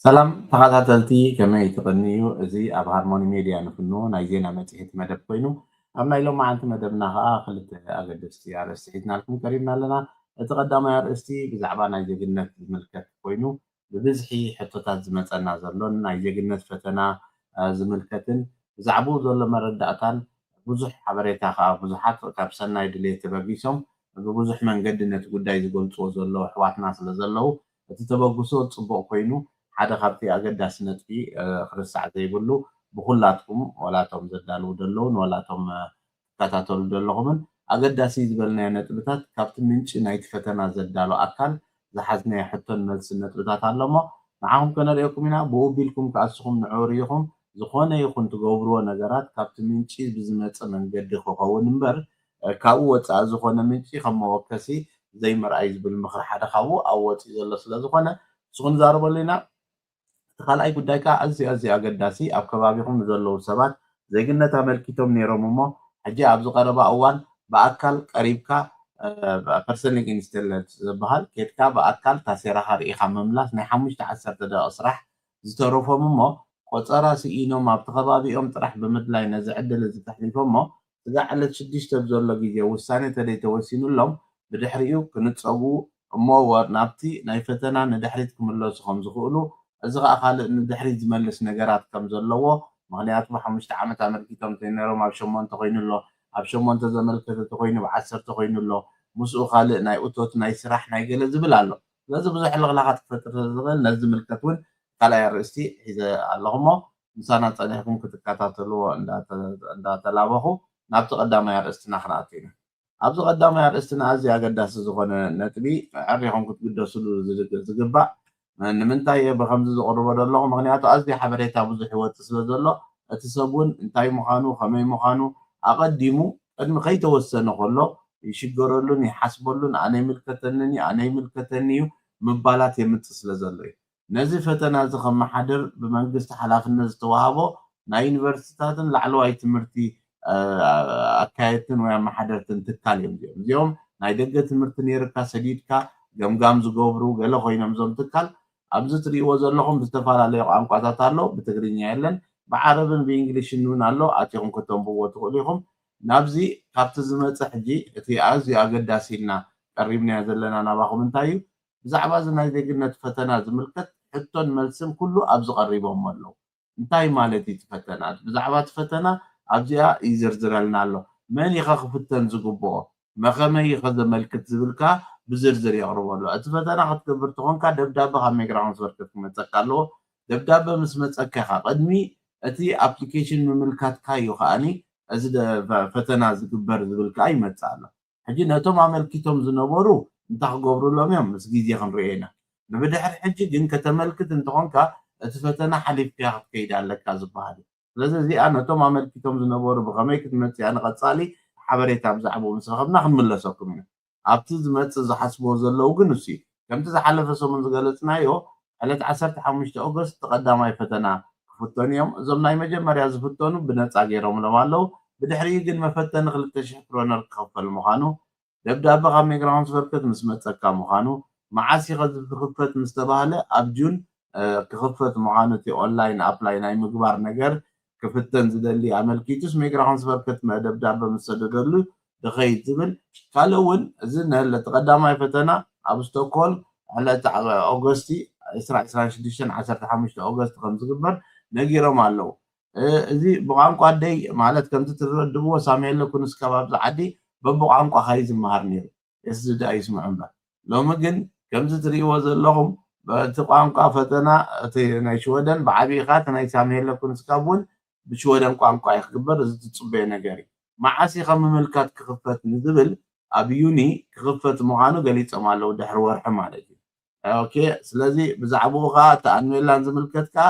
ሰላም ተኸታተልቲ ከመይ ትቕንዩ እዚ ኣብ ሃርሞኒ ሚድያ ንፍኖ ናይ ዜና መጽሔት መደብ ኮይኑ ኣብ ናይ ሎም መዓልቲ መደብና ከዓ ክልተ ኣገደስቲ ኣርእስቲ ሒዝናልኩም ቀሪብና ኣለና። እቲ ቀዳማይ ኣርእስቲ ብዛዕባ ናይ ዜግነት ዝምልከት ኮይኑ ብብዝሒ ሕቶታት ዝመፀና ዘሎን ናይ ዜግነት ፈተና ዝምልከትን ብዛዕባኡ ዘሎ መረዳእታን ብዙሕ ሓበሬታ ከዓ ብዙሓት ካብ ሰናይ ድሌት ተበጊሶም ብብዙሕ መንገዲ ነቲ ጉዳይ ዝገልፅዎ ዘለዉ ኣሕዋትና ስለ ዘለዉ እቲ ተበግሶ ፅቡቅ ኮይኑ ሓደ ካብቲ ኣገዳሲ ነጥቢ ክርስሳዕ ዘይብሉ ብኩላትኩም ዋላቶም ዘዳልው ዘለውን ዋላቶም ትከታተሉ ዘለኹምን ኣገዳሲ ዝበልናዮ ነጥብታት ካብቲ ምንጪ ናይቲ ፈተና ዘዳሎ ኣካል ዝሓዝናዮ ሕቶን መልሲ ነጥብታት ኣሎ እሞ ንዓኹም ከነሪአኩም ኢና ብኡ ቢልኩም ከኣስኹም ንዕኡ ርኢኹም ዝኾነ ይኹን ትገብርዎ ነገራት ካብቲ ምንጪ ብዝመፀ መንገዲ ክኸውን እምበር ካብኡ ወፃኢ ዝኾነ ምንጪ ከም መወከሲ ዘይምርኣይ ዝብል ምክሪ ሓደ ካብኡ ኣብ ወፂኡ ዘሎ ስለዝኾነ ንስኹም ንዛረበሉ ኢና። እቲ ካልኣይ ጉዳይ ከዓ ኣዝዩ ኣገዳሲ ኣብ ከባቢኹም ንዘለዉ ሰባት ዜግነት ኣመልኪቶም ነይሮም እሞ ሕጂ ኣብዚ ቀረባ እዋን ብኣካል ቀሪብካ ፐርሰኒንግ ኢንስተለንስ ዝበሃል ኬድካ ብኣካል ታሴራኻ ርኢኻ ምምላስ ናይ 5-10 ደቂቕ ስራሕ ዝተረፎም እሞ ቆፀራ ስኢኖም ኣብቲ ከባቢኦም ጥራሕ ብምድላይ ነዚ ዕድል እዚ ተሕሊፎም እሞ ስጋዕ ዕለት 6 ብዘሎ ግዜ ውሳነ ተደይተወሲኑሎም ብድሕሪኡ ክንፀቡ እሞ ናብቲ ናይ ፈተና ንድሕሪት ክምለሱ ከም ዝኽእሉ እዚ ከዓ ካልእ ንድሕሪት ዝመልስ ነገራት ከም ዘለዎ ምክንያቱ ብ5 ዓመት ኣመልኪቶም ተነሮም ኣብ 8 ኮይኑሎ ኣብ 8 ዘመልከተ ተኮይኑ ብ10 ኮይኑሎ ምስኡ ካልእ ናይ እቶት ናይ ስራሕ ናይ ገለ ዝብል ኣሎ። ስለዚ ብዙሕ ልኽላኻት ክፈጥር ዝኽእል ነዚ ዝምልከት እውን ካልኣይ ኣርእስቲ ሒዘ ኣለኹ እሞ ምሳና ፀኒሕኩም ክትከታተልዎ እንዳተላበኹ ናብቲ ቀዳማይ ኣርእስትና ክንኣቱ ኢና። ኣብዚ ቀዳማይ ኣርእስትና ኣዝዩ ኣገዳሲ ዝኾነ ነጥቢ ዕሪኹም ክትግደስሉ ዝግባእ ንምንታይ ብከምዚ ዝቕርቦ ዘለኹ ምክንያቱ ኣዝዩ ሓበሬታ ብዙሕ ይወፅእ ስለ ዘሎ እቲ ሰብ እውን እንታይ ምዃኑ ከመይ ምዃኑ ኣቐዲሙ ቅድሚ ከይተወሰነ ከሎ ይሽገረሉን ይሓስበሉን ኣነ ይምልከተኒ ኣነ ይምልከተኒ እዩ ምባላት የምፅእ ስለ ዘሎ እዩ። ነዚ ፈተና እዚ ከመሓድር ብመንግስቲ ሓላፍነት ዝተዋሃቦ ናይ ዩኒቨርሲቲታትን ላዕለዋይ ትምህርቲ ኣካየድትን ወይ ኣመሓደርትን ትካል እዮም እዚኦም እዚኦም ናይ ደገ ትምህርቲ ነይርካ ሰዲድካ ገምጋም ዝገብሩ ገለ ኮይኖም እዞም ትካል ኣብዚ ትሪእዎ ዘለኹም ብዝተፈላለዩ ቋንቋታት ኣሎ ብትግርኛ የለን ብዓረብን ብእንግሊሽን እውን ኣሎ ኣትኹም ከተንብብዎ ትኽእሉ ኢኹም ናብዚ ካብቲ ዝመፅእ ሕጂ እቲ ኣዝዩ ኣገዳሲ ኢልና ቀሪብናዮ ዘለና ናባኹም እንታይ እዩ ብዛዕባ እዚ ናይ ዜግነት ፈተና ዝምልከት ሕቶን መልስን ኩሉ ኣብዚ ቀሪቦም ኣለዉ እንታይ ማለት እዩ ፈተና ብዛዕባ እቲ ፈተና ኣብዚኣ ይዝርዝረልና ኣሎ መን ኢኸ ክፍተን ዝግብኦ መኸመይ ኢኸ ዘመልክት ዝብልካ ብዝርዝር የቕርቦ ኣሎ እቲ ፈተና ክትገብር ትኾንካ ደብዳቤ ካብ ሚግራውንት ወርከት ክመፀካ ኣለዎ ደብዳቤ ምስ መፀካ ኢኻ ቅድሚ እቲ ኣፕሊኬሽን ምምልካትካ እዩ ከዓኒ እዚ ፈተና ዝግበር ዝብል ከዓ ይመፅእ ኣሎ ሕጂ ነቶም ኣመልኪቶም ዝነበሩ እንታይ ክገብሩሎም እዮም ምስ ግዜ ክንሪኦ ኢና ንብድሕሪ ሕጂ ግን ከተመልክት እንትኾንካ እቲ ፈተና ሓሊፍካ ክትከይድ ኣለካ ዝበሃል እዩ ስለዚ እዚኣ ነቶም ኣመልኪቶም ዝነበሩ ብከመይ ክትመፅእ እያ ንቐፃሊ ሓበሬታ ብዛዕባኡ ምስ ረኸብና ክንምለሰኩም ኢና ኣብቲ ዝመፅእ ዝሓስብዎ ዘለዉ ግን እሱ እዩ ከምቲ ዝሓለፈ ሰሙን ዝገለፅናዮ ዕለት 15 ኦገስት ቀዳማይ ፈተና ክፍተኑ እዮም እዞም ናይ መጀመርያ ዝፍተኑ ብነፃ ገይሮምሎም ኣለዉ ብድሕሪኡ ግን መፈተኒ 2000 ክሮነር ክኸፈል ምዃኑ ደብዳቤ ካብ ሚግራውንት ወርከት ምስ መፀካ ምዃኑ መዓስ ኢኸ ዝክፈት ምስ ተባሃለ ኣብ ጁን ክኽፈት ምዃኑ እቲ ኦንላይን ኣፕላይ ናይ ምግባር ነገር ክፍተን ዝደሊ ኣመልኪቱስ ሚግራውንት ወርከት ደብዳቤ ምስ ሰደደሉ ድኸይድ ዝብል ካልእ እውን እዚ ነቲ ቀዳማይ ፈተና ኣብ ስቶክሆልም ዕለት ኦገስቲ 2026 ኦገስት ከም ዝግበር ነጊሮም ኣለዉ እዚ ብቋንቋ ደይ ማለት ከምቲ ትረድብዎ ሳሙኤል ኩንስ ከባቢ ዝዓዲ በብቋንቋ ኸይ ዝመሃር ነይሩ እስዳ ይስምዑ እምበር ሎሚ ግን ከምዚ ትሪእዎ ዘለኹም በቲ ቋንቋ ፈተና እቲ ናይ ሽወደን ብዓብይኻ እቲ ናይ ሳሙኤል ኩንስ ካብ እውን ብሽወደን ቋንቋ ይክግበር እዚ ትፅበዮ ነገር እዩ መዓስ ኢኸ ምምልካት ክኽፈት ንዝብል ኣብ ዩኒ ክኽፈት ምዃኑ ገሊፆም ኣለዉ ድሕሪ ወርሒ ማለት እዩ ኦኬ ስለዚ ብዛዕባኡ ከዓ እቲ ኣንሜላን ዝምልከት ከዓ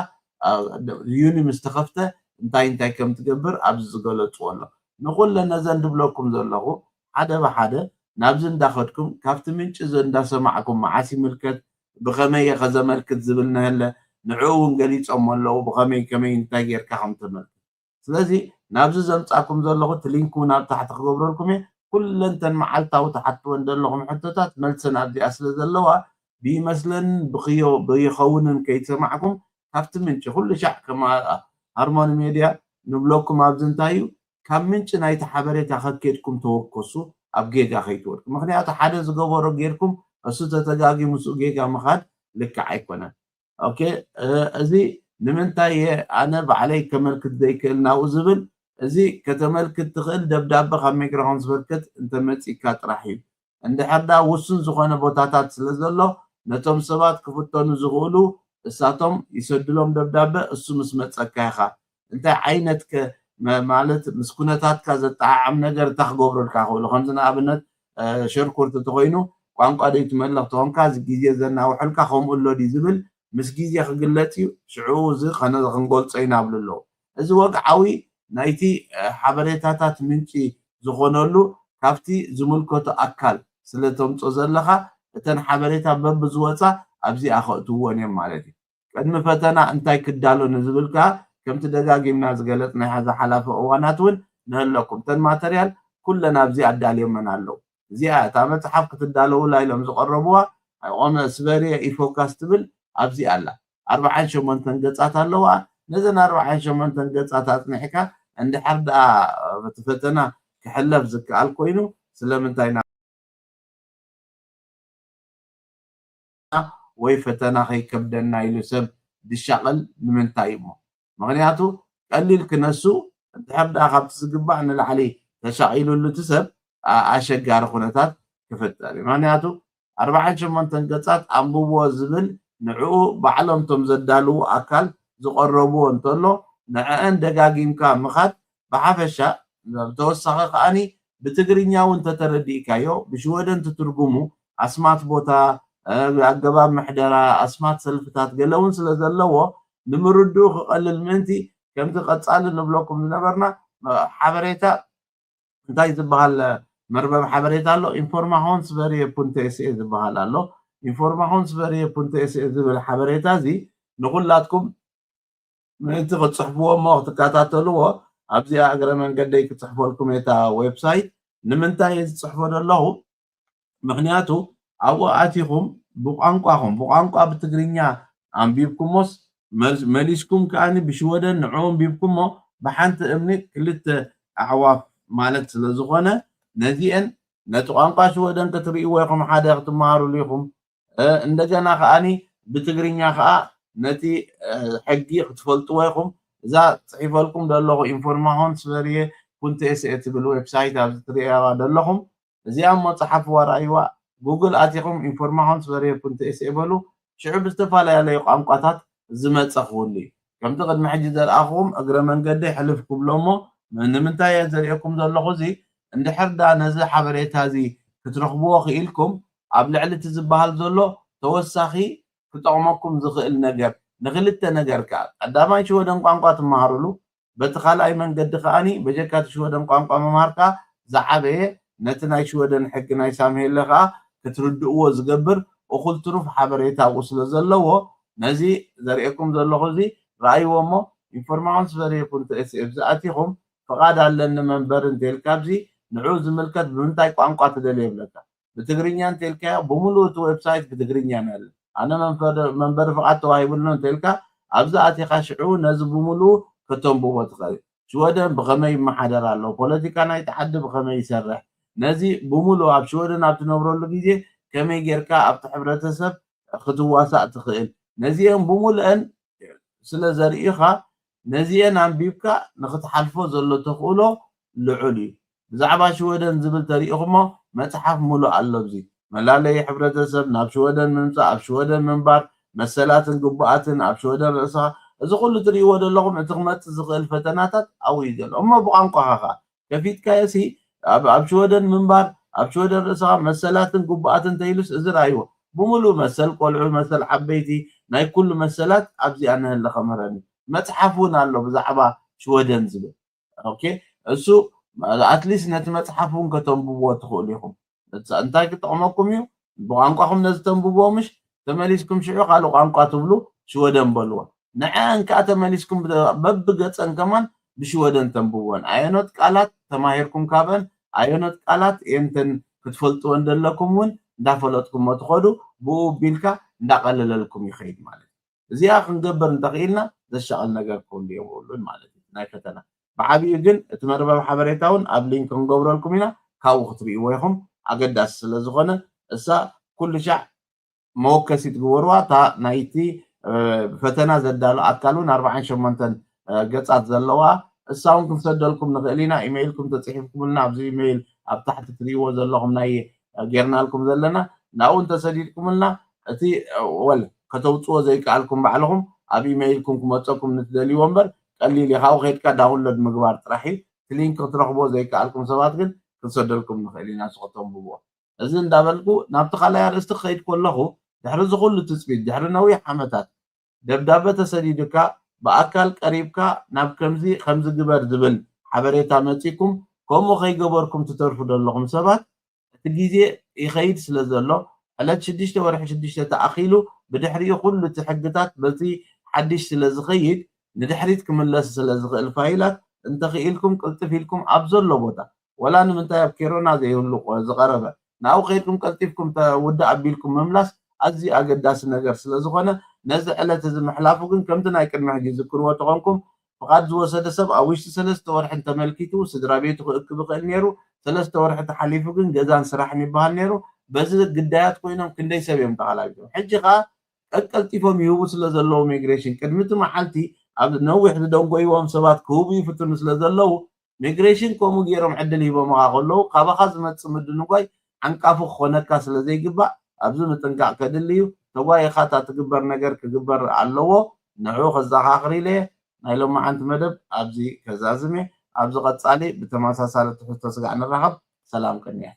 ዩኒ ምስ ተኸፍተ እንታይ ከም ትገብር ኣብዚ ዝገለፅዎ ኣሎ ንኩለን ነዘን ድብለኩም ዘለኹ ሓደ ብሓደ ናብዚ እንዳኸድኩም ካብቲ ምንጪ እንዳሰማዕኩም መዓስ ይምልከት ብኸመይ ኢኸ ዘመልክት ዝብል ነህለ ንዕኡ እውን ገሊፆም ኣለዉ ብኸመይ ከመይ እንታይ ጌርካ ከም ትመልክት ስለዚ ናብዚ ዘምፃኩም ዘለኹ እቲ ሊንክ እውን ኣብ ታሕቲ ክገብረልኩም እየ ኩለንተን መዓልታዊ ተሓትወን ዘለኹም ሕቶታት መልሰን ኣብዚኣ ስለ ዘለዋ بيمثلن بيخونن كيتسمعكم كافت منش كل شع كما هارموني ميديا نبلوكم أبزنتايو كم منش نايت حبريتا خكيتكم توقصو أبجيجا خيتور مخنيات حدا زغورو غيركم أسو تتغاغي مسو جيجا مخاد لك عيكونا أوكي أزي نمنتاي أنا بعلي كملك ديكلنا وزبل أزي كتملك تخيل دبداب خم ميكروفون زبركت انت متسيكات رحيم عند حدا وسن زخونه بوتاتات ስለዘሎ ነቶም ሰባት ክፍተኑ ዝኽእሉ እሳቶም ይሰድሎም ደብዳቤ እሱ ምስ መፀካ ኢኻ እንታይ ዓይነት ማለት ምስ ኩነታትካ ዘጠዓዓም ነገር ተኽገብረልካ ክብሉ ከምዚ ንኣብነት ሽርኩርቲ ተኮይኑ ቋንቋ ደይ ትመለኽ ትኾንካ እዚ ግዜ ዘናውሐልካ ከምኡ ኣሎ ዲ ዝብል ምስ ግዜ ክግለፅ እዩ ሽዑ እዚ ክንገልፆ ኢና ብሉ ኣለዉ እዚ ወግዓዊ ናይቲ ሓበሬታታት ምንጪ ዝኾነሉ ካብቲ ዝምልከቶ ኣካል ስለተምፆ ዘለኻ እተን ሓበሬታ በብዝወፃ ኣብዚ ኣኸእትዎን እዮም ማለት እዩ ቅድሚ ፈተና እንታይ ክዳሎ ንዝብልካ ከምቲ ደጋጊምና ዝገለፅና ዝሓለፈ እዋናት እውን ንህለኩም እተን ማተርያል ኩለን ኣብዚ ኣዳልዮመን ኣለዉ እዚኣ እታ መፅሓፍ ክትዳለውላ ኢሎም ዝቐረብዋ ቆመ ስበርየ ኢፎካስ ትብል ኣብዚ ኣላ 48 ገፃት ኣለዋ ነዘን 48 ገፃት ኣፅኒሕካ እንድሕር ደኣ በቲ ፈተና ክሕለፍ ዝከኣል ኮይኑ ስለምንታይ ወይ ፈተና ከይከብደና ኢሉ ሰብ ድሻቀል ንምንታይ እሞ ምክንያቱ ቀሊል ክነሱ እንድሕር ደኣ ካብቲ ዝግባእ ንላዕሊ ተሻቂሉሉ እቲ ሰብ ኣሸጋሪ ኩነታት ክፍጠር እዩ ምክንያቱ 48 ገፃት ኣንብቦ ዝብል ንዕኡ ባዕሎም ቶም ዘዳልዉ ኣካል ዝቐረብዎ እንተሎ ንዕአን ደጋጊምካ ምኻድ ብሓፈሻ ብተወሳኺ ከዓኒ ብትግርኛ እውን ተተረዲእካዮ ብሽወደን ትትርጉሙ ኣስማት ቦታ ኣገባብ ምሕደራ ኣስማት ሰልፍታት ገለ እውን ስለ ዘለዎ ንምርድኡ ክቐልል ምእንቲ ከምቲ ቀፃሊ ንብለኩም ዝነበርና ሓበሬታ እንታይ ዝበሃል መርበብ ሓበሬታ ኣሎ ኢንፎርማሽንስ ቨሪየ ፑንት ኤስኤ ዝበሃል ኣሎ ኢንፎርማሽንስ ቨሪየ ፑንት ኤስኤ ዝብል ሓበሬታ እዚ ንኩላትኩም ምእንቲ ክትፅሕፍዎ እሞ ክትከታተልዎ ኣብዚኣ እግረ መንገደይ ክፅሕፈልኩም እታ ዌብሳይት ንምንታይ ዝፅሕፎ ዘለኹ ምክንያቱ ኣብኡ ኣቲኹም ብቋንቋኹም ብቋንቋ ብትግርኛ ኣንቢብኩሞስ መሊስኩም ከዓኒ ብሽወደን ንዕኡ ኣንቢብኩሞ ብሓንቲ እምኒ ክልተ ኣዕዋፍ ማለት ስለዝኾነ ነዚአን ነቲ ቋንቋ ሽወደን ክትርእይዎ ኢኹም ሓደ ክትመሃሩሉ ኢኹም እንደገና ከዓኒ ብትግርኛ ከዓ ነቲ ሕጊ ክትፈልጥዎ ኢኹም እዛ ፅሒፈልኩም ዘለኹ ኢንፎርማሽንስ ቨሪየ ፑንት ኤስኤ ትብል ዌብሳይት ኣብዚ ትሪእዋ ዘለኹም እዚኣ መፅሓፍ ወራእይዋ ጉግል ኣቲኹም ኢንፎርማሽንስ ቨሪየ ፑንት ኤስኤ በሉ ሽዑ ብዝተፈላለዩ ቋንቋታት ዝመፀ ክውሉ እዩ ከምቲ ቅድሚ ሕጂ ዘርኣኹም እግረ መንገዲ ሕልፍ ክብሎ እሞ ንምንታይ ዘርእየኩም ዘለኹ እዚ እንድሕር ዳ ነዚ ሓበሬታ እዚ ክትረኽብዎ ክኢልኩም ኣብ ልዕሊ እቲ ዝበሃል ዘሎ ተወሳኺ ክጠቕመኩም ዝኽእል ነገር ንክልተ ነገር ከዓ ቀዳማይ ሽወደን ቋንቋ ትመሃሩሉ በቲ ካልኣይ መንገዲ ከዓኒ በጀካ እቲ ሽወደን ቋንቋ ምምሃርካ ዝዓበየ ነቲ ናይ ሽወደን ሕጊ ናይ ሳምሄለ ከዓ ክትርድእዎ ዝገብር እኹል ትሩፍ ሓበሬታ ኣብኡ ስለ ዘለዎ ነዚ ዘርእየኩም ዘለኹ እዚ ረኣይዎ እሞ ኢንፎርማሽንስ ቨሪየ ፑንት ኤስኤ ዝኣቲኹም ፍቓድ ኣለኒ መንበር እንተልካ ኣብዚ ንዕኡ ዝምልከት ብምንታይ ቋንቋ ትደልዮ ይብለካ ብትግርኛ እንተልካዮ ብምሉእ እቲ ዌብሳይት ብትግርኛ ናለ ኣነ መንበሪ ፍቓድ ተዋሂቡሎ እንተልካ ኣብዚ ኣቲኻ ሽዑ ነዚ ብምሉእ ከተንብቦ ትኽእል ሽወደን ብኸመይ ይመሓደር ኣሎ ፖለቲካ ናይቲ ዓዲ ብኸመይ ይሰርሕ ነዚ ብምሉእ ኣብ ሽወደን ኣብ ትነብረሉ ግዜ ከመይ ጌርካ ኣብቲ ሕብረተሰብ ክትዋሳእ ትኽእል ነዚአን ብምሉአን ስለ ዘርእዩኻ ነዚአን ኣንቢብካ ንክትሓልፎ ዘሎ ተኽእሎ ልዑል እዩ ብዛዕባ ሽወደን ዝብል ተሪኢኹሞ መፅሓፍ ሙሉእ ኣሎ እዚ መላለይ ሕብረተሰብ ናብ ሽወደን ምምፃእ ኣብ ሽወደን ምንባር መሰላትን ግቡኣትን ኣብ ሽወደን ርእስኻ እዚ ኩሉ ትርእይዎ ዘለኹም እቲ ክመፅእ ዝኽእል ፈተናታት ኣብኡ እዩ ዘሎ እሞ ብቋንቋኻ ከዓ ከፊትካዮሲ ኣብ ሽወደን ምንባር ኣብ ሽወደን ርእስኻ መሰላትን ግቡኣትን ተይሉስ እዚ ረኣይዎ ብምሉእ መሰል ቆልዑ መሰል ዓበይቲ ናይ ኩሉ መሰላት ኣብዚኣ ንህለኸ መረኒ መፅሓፍ እውን ኣሎ ብዛዕባ ሽወደን ዝብል ኦኬ እሱ ኣትሊስት ነቲ መፅሓፍ እውን ከተንብብዎ ትኽእሉ ኢኹም እንታይ ክጠቕመኩም እዩ ብቋንቋኹም ነዚ ተንብብዎ ምሽ ተመሊስኩም ሽዑ ካልእ ቋንቋ ትብሉ ሽወደን በልዎ ንዕአን ከዓ ተመሊስኩም በብገፀን ከማን ብሽወደን ተንብብዎን ኣየኖት ቃላት ተማሂርኩም ካብአን ኣየኖት ቃላት የንተን ክትፈልጥዎን ዘለኩም እውን እንዳፈለጥኩሞ ትኸዱ بو بيلكا ندقلل لكم يخيد مالك زي اخ نقبر نتخيلنا ذا الشغل نقر كل يوم ولون مالك نايفتنا بعبي جن اتمربا حبريتاون قبلين كنقبر لكم هنا كاو خطري ويهم اقداس ስለዝኾነ እሳ كل شع موكسي تقوروا تا نايتي ፈተና ዘዳሉ ኣካሉን 48 ገጻት ዘለዋ እሳውን ክንሰደልኩም ንኽእሊና ኢሜይልኩም ተጽሒፍኩምልና ኣብዚ ኢሜይል ኣብ ታሕቲ ትሪእዎ ዘለኹም ናይ ጌርናልኩም ዘለና ናውን ተሰዲድኩምልና እቲ ወል ከተውፅዎ ዘይከኣልኩም ባዕልኹም ኣብ ኢሜይልኩም ክመፀኩም ንትደልይዎ እምበር ቀሊል ኢኻው ኸይድካ ዳውንሎድ ምግባር ጥራሕ እዩ እቲ ሊንክ ክትረኽቦ ዘይከኣልኩም ሰባት ግን ክንሰደልኩም ንኽእል ኢና ንስኹም ብዎ እዚ እንዳበልኩ ናብቲ ካልኣይ ኣርእስቲ ክኸይድ ከለኹ ድሕሪ ዝኹሉ ትፅቢት ድሕሪ ነዊሕ ዓመታት ደብዳቤ ተሰዲድካ በኣካል ቀሪብካ ናብ ከምዚ ግበር ዝብል ሓበሬታ መፂኩም ከምኡ ከይገበርኩም ትተርፉ ዘለኹም ሰባት እቲ ግዜ ይኸይድ ስለ ዘሎ ዕለት 6 ወርሒ 6 ተኣኺሉ ብድሕሪኡ ኩሉ እቲ ሕግታት በቲ ሓድሽ ስለ ዝኸይድ ንድሕሪት ክምለስ ስለ ዝኽእል ፋይላት እንተኽኢልኩም ቅልጥፍ ኢልኩም ኣብ ዘሎ ቦታ ወላ ንምንታይ ኣብ ኬሮና ዘይህሉ ዝቐረበ ናብኡ ከይድኩም ቀልጢፍኩም ተውዳእ ኣቢልኩም ምምላስ ኣዝዩ ኣገዳሲ ነገር ስለ ዝኾነ ነዚ ዕለት እዚ ምሕላፉ ግን ከምቲ ናይ ቅድሚ ሕጂ ዝክርዎ ተኾንኩም ፍቓድ ዝወሰደ ሰብ ኣብ ውሽጢ 3 ወርሒ ተመልኪቱ ስድራ ቤቱ ክእክብ ይኽእል ነይሩ 3 ወርሒ ተሓሊፉ ግን ገዛን ስራሕን ይበሃል ነይሩ በዚ ግዳያት ኮይኖም ክንደይ ሰብ እዮም ተኸላቢቶም ሕጂ ከዓ ቀልጢፎም ይህቡ ስለ ዘለዉ ሚግሬሽን ቅድሚቲ መዓልቲ ኣብ ነዊሕ ዝደንጎይዎም ሰባት ክህቡ ይፍትኑ ስለ ዘለዉ ሚግሬሽን ከምኡ ገይሮም ዕድል ሂቦምካ ከለዉ ካባኻ ዝመፅእ ምድንጓይ ዓንቃፉ ክኾነካ ስለ ዘይግባእ ኣብዚ ምጥንቃቕ ከድልዩ ተጓይኻ እታ ትግበር ነገር ክግበር ኣለዎ ንዕኡ ከዘኻኽር ኢለ ናይ ሎማዓንቲ መደብ ኣብዚ ከዛዝሜ ኣብዚ ቐፃሊ ብተመሳሳሊ ትሕዝቶ ስጋዕ ንራኸብ ሰላም ቅንያ